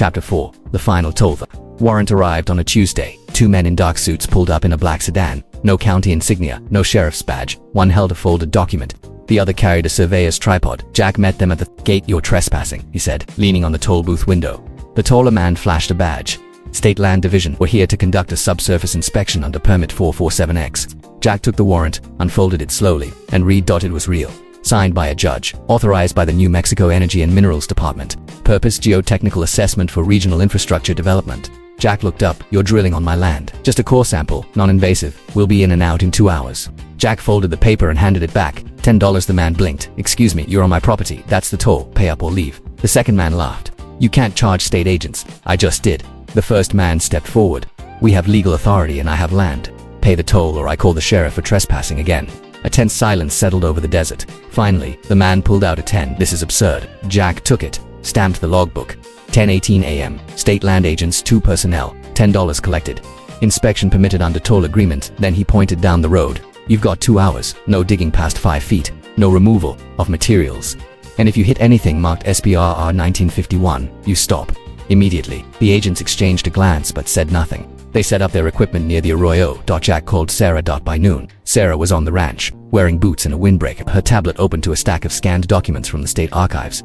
Chapter 4. The Final Toll. The warrant arrived on a Tuesday. Two men in dark suits pulled up in a black sedan. No county insignia, no sheriff's badge. One held a folded document. The other carried a surveyor's tripod. Jack met them at the gate. "You're trespassing," he said, leaning on the toll booth window. The taller man flashed a badge. "State Land Division. We're here to conduct a subsurface inspection under Permit 447X. Jack took the warrant, unfolded it slowly, and read. It was real. Signed by a judge. Authorized by the New Mexico Energy and Minerals Department. Purpose: geotechnical assessment for regional infrastructure development. Jack looked up. "You're drilling on my land. Just a core sample, non-invasive. We'll be in and out in 2 hours." Jack folded the paper and handed it back. $10. The man blinked. "Excuse me, you're on my property. That's the toll. Pay up or leave." The second man laughed. "You can't charge state agents." "I just did." The first man stepped forward. "We have legal authority and I have land. Pay the toll or I call the sheriff for trespassing again." A tense silence settled over the desert. Finally, the man pulled out a 10. "This is absurd." Jack took it, stamped the logbook. 10:18 a.m. State land agents, 2 personnel, $10 collected. Inspection permitted under toll agreement. Then he pointed down the road. "You've got 2 hours. No digging past 5 feet. No removal of materials. And if you hit anything marked SPRR 1951, you stop." Immediately, the agents exchanged a glance but said nothing. They set up their equipment near the arroyo. Jack called Sarah. By noon, Sarah was on the ranch, wearing boots and a windbreaker, her tablet open to a stack of scanned documents from the state archives.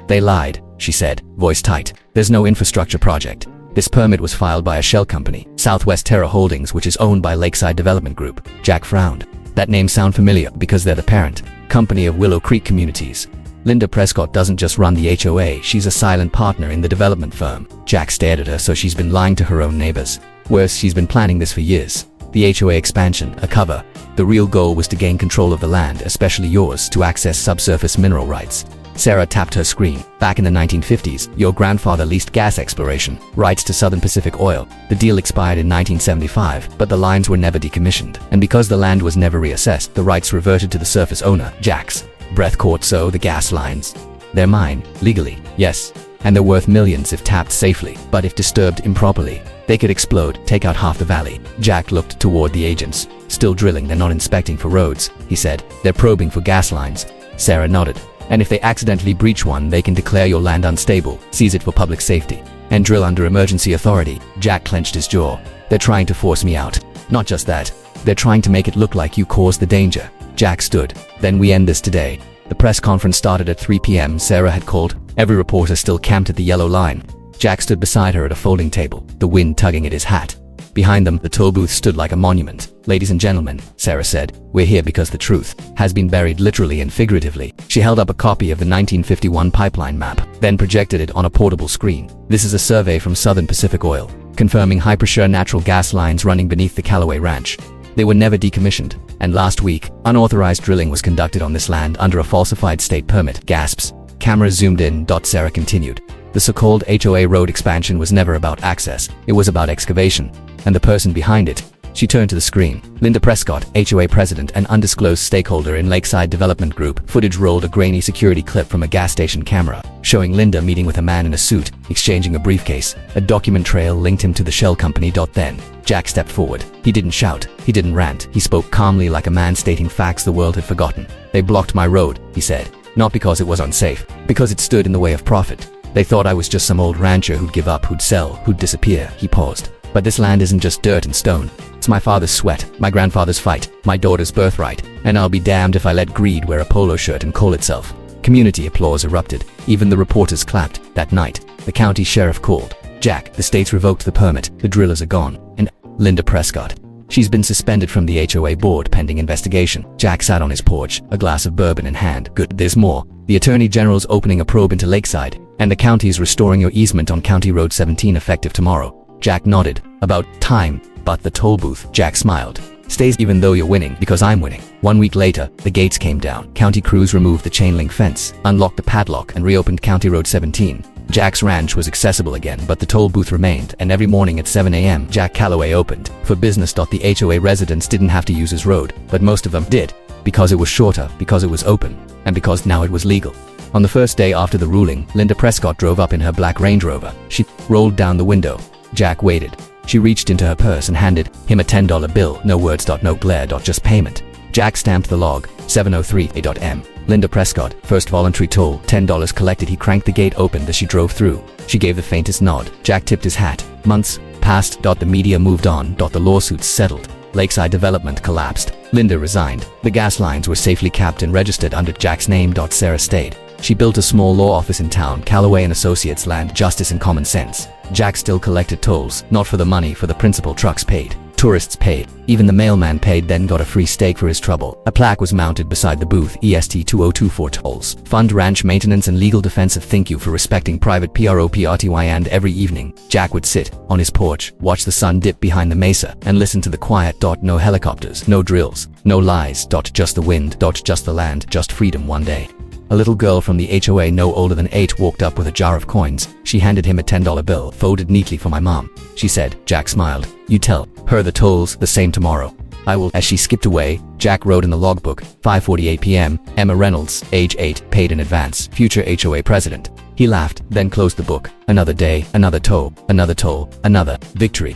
"They lied," she said, voice tight. "There's no infrastructure project. This permit was filed by a shell company, Southwest Terra Holdings, which is owned by Lakeside Development Group." Jack frowned. "That name sound familiar because they're the parent company of Willow Creek Communities. Linda Prescott doesn't just run the HOA, she's a silent partner in the development firm." Jack stared at her. "So she's been lying to her own neighbors. Worse, she's been planning this for years. The HOA expansion, a cover. The real goal was to gain control of the land, especially yours, to access subsurface mineral rights." Sarah tapped her screen. "Back in the 1950s, your grandfather leased gas exploration rights to Southern Pacific Oil. The deal expired in 1975, but the lines were never decommissioned. And because the land was never reassessed, the rights reverted to the surface owner." Jack's breath caught. "So the gas lines, they're mine, legally?" "Yes. And they're worth millions if tapped safely. But if disturbed improperly, they could explode, take out half the valley." Jack looked toward the agents. "Still drilling. They're not inspecting for roads," he said. "They're probing for gas lines." Sarah nodded. "And if they accidentally breach one, they can declare your land unstable, seize it for public safety, and drill under emergency authority." Jack clenched his jaw. "They're trying to force me out. Not just that, they're trying to make it look like you caused the danger." Jack stood. "Then we end this today." The press conference started at 3 p.m. Sarah had called. Every reporter still camped at the yellow line. Jack stood beside her at a folding table, the wind tugging at his hat. Behind them, the toll booth stood like a monument. "Ladies and gentlemen," Sarah said, "we're here because the truth has been buried literally and figuratively." She held up a copy of the 1951 pipeline map, then projected it on a portable screen. "This is a survey from Southern Pacific Oil, confirming high-pressure natural gas lines running beneath the Callaway Ranch. They were never decommissioned, and last week, unauthorized drilling was conducted on this land under a falsified state permit." Gasps. Cameras zoomed in. Sarah continued. "The so-called HOA road expansion was never about access. It was about excavation. And the person behind it." She turned to the screen. "Linda Prescott, HOA president and undisclosed stakeholder in Lakeside Development Group." Footage rolled, a grainy security clip from a gas station camera, showing Linda meeting with a man in a suit, exchanging a briefcase. A document trail linked him to the shell company. Then, Jack stepped forward. He didn't shout. He didn't rant. He spoke calmly, like a man stating facts the world had forgotten. "They blocked my road," he said. "Not because it was unsafe. Because it stood in the way of profit. They thought I was just some old rancher who'd give up, who'd sell, who'd disappear." He paused. "But this land isn't just dirt and stone. It's my father's sweat, my grandfather's fight, my daughter's birthright, and I'll be damned if I let greed wear a polo shirt and call itself." Community applause erupted. Even the reporters clapped. That night, the county sheriff called. "Jack, the state's revoked the permit. The drillers are gone. And Linda Prescott, she's been suspended from the HOA board pending investigation." Jack sat on his porch, a glass of bourbon in hand. "Good. There's more. The Attorney General's opening a probe into Lakeside, and the county's restoring your easement on County Road 17 effective tomorrow." Jack nodded. "About time." "But the toll booth," Jack smiled, "stays even though you're winning, because I'm winning." 1 week later, the gates came down. County crews removed the chain link fence, unlocked the padlock, and reopened County Road 17. Jack's ranch was accessible again, but the toll booth remained, and every morning at 7 a.m. Jack Callaway opened for business. The HOA residents didn't have to use his road, but most of them did, because it was shorter, because it was open, and because now it was legal. On the first day after the ruling, Linda Prescott drove up in her black Range Rover. She rolled down the window. Jack waited. She reached into her purse and handed him a $10 bill. No words. No glare. Just payment. Jack stamped the log. 703 A.M. Linda Prescott, first voluntary toll, $10 collected. He cranked the gate open as she drove through. She gave the faintest nod. Jack tipped his hat. Months passed. The media moved on. The lawsuits settled. Lakeside development collapsed. Linda resigned. The gas lines were safely capped and registered under Jack's name. Sarah stayed. She built a small law office in town. Callaway and Associates, land, justice and common sense. Jack still collected tolls, not for the money, for the principal. Trucks paid. Tourists paid. Even the mailman paid, then got a free steak for his trouble. A plaque was mounted beside the booth. EST 2024 tolls. Fund ranch maintenance and legal defense of thank you for respecting private property. And every evening, Jack would sit on his porch, watch the sun dip behind the mesa, and listen to the quiet. No helicopters, no drills, no lies. Just the wind. Just the land, just freedom. One day, a little girl from the HOA no older than 8 walked up with a jar of coins. She handed him a $10 bill, folded neatly. For my mom, she said. Jack smiled. You tell her the toll's the same tomorrow. I will. As she skipped away, Jack wrote in the logbook, 5:48 p.m., Emma Reynolds, age 8, paid in advance, future HOA president. He laughed, then closed the book. Another day, another toll, another victory.